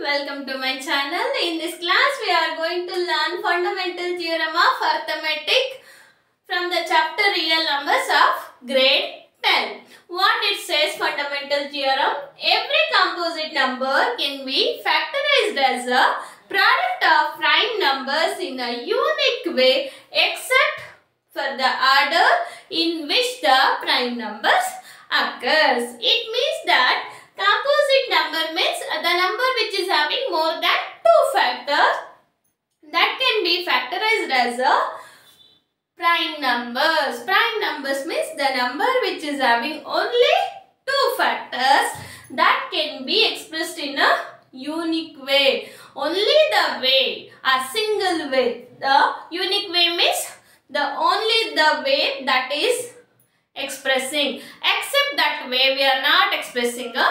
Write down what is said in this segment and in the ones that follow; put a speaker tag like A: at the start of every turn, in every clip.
A: welcome to my channel. In this class we are going to learn fundamental theorem of arithmetic from the chapter real numbers of grade 10. What it says, fundamental theorem: every composite number can be factorized as a product of prime numbers in a unique way except for the order in which the prime numbers occurs. It means that composite number means the number which is having more than 2 factors that can be factorized as a prime numbers. Prime numbers means the number which is having only 2 factors that can be expressed in a unique way. Only the way, a single way. The unique way means only the way that is expressing. Except that way we are not expressing a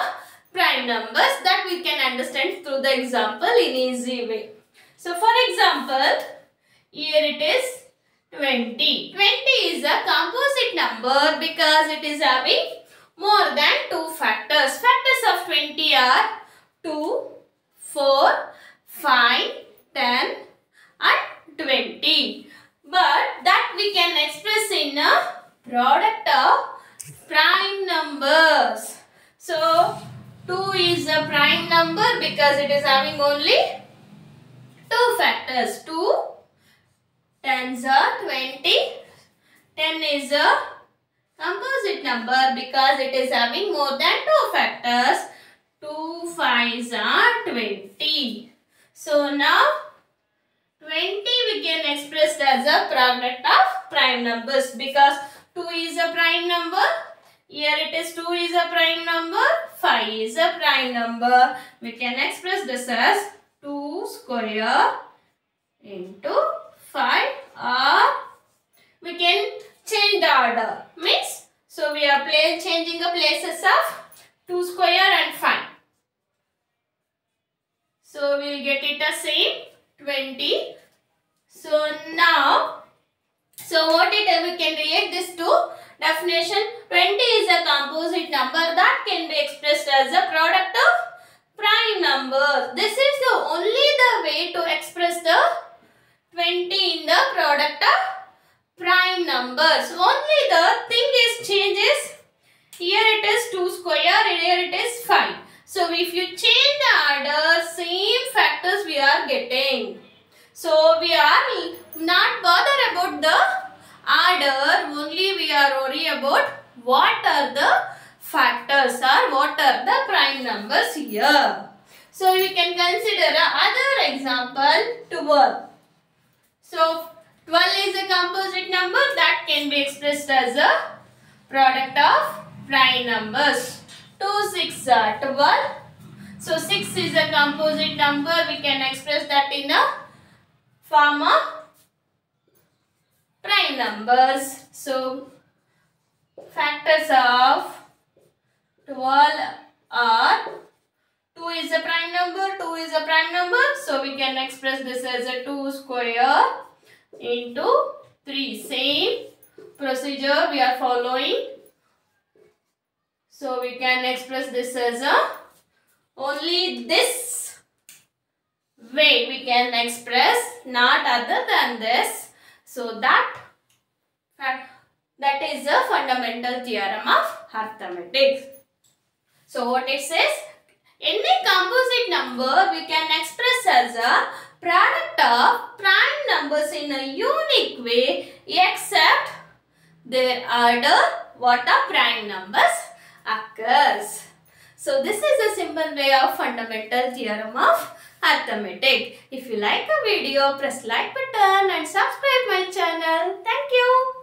A: prime numbers. That we can understand through the example in easy way. So for example, here it is 20. 20 is a composite number because it is having more than 2 factors. Factors of 20 are 2, 4, 5, 10 and 20. But that we can express in a product of prime numbers. So 2 is a prime number because it is having only 2 factors. 2 tens are 20. 10 is a composite number because it is having more than 2 factors. 2 fives are 20. So now 20 we can express as a product of prime numbers because 2 is a prime number. Here it is 2 is a prime number. 5 is a prime number. We can express this as 2 square into 5, or we can change the order. Means, so we are changing the places of 2 square and 5. So we will get it as same 20. So now, what we can relate this to definition. 20 is a composite number that can be expressed as a product of prime numbers. This is only the way to express the 20 in the product of prime numbers. Only the thing is changes. Here it is 2 square, here it is 5. So if you change the order, same factors we are getting. So we are not bothered about the order, only we are worried about what are the factors or what are the prime numbers here. So we can consider another example, 12. So 12 is a composite number that can be expressed as a product of prime numbers. 2 6 are 12. So 6 is a composite number. We can express that in a form of prime numbers. So factors of 12 are 2 is a prime number, 2 is a prime number. So we can express this as a 2 square into 3. Same procedure we are following. So we can express this as a only this way we can express, not other than this. So that is a fundamental theorem of arithmetic. So what it says, any composite number we can express as a product of prime numbers in a unique way except their order what are prime numbers occurs. So this is a simple way of fundamental theorem of arithmetic. If you like the video, press like button and subscribe my channel. Thank you.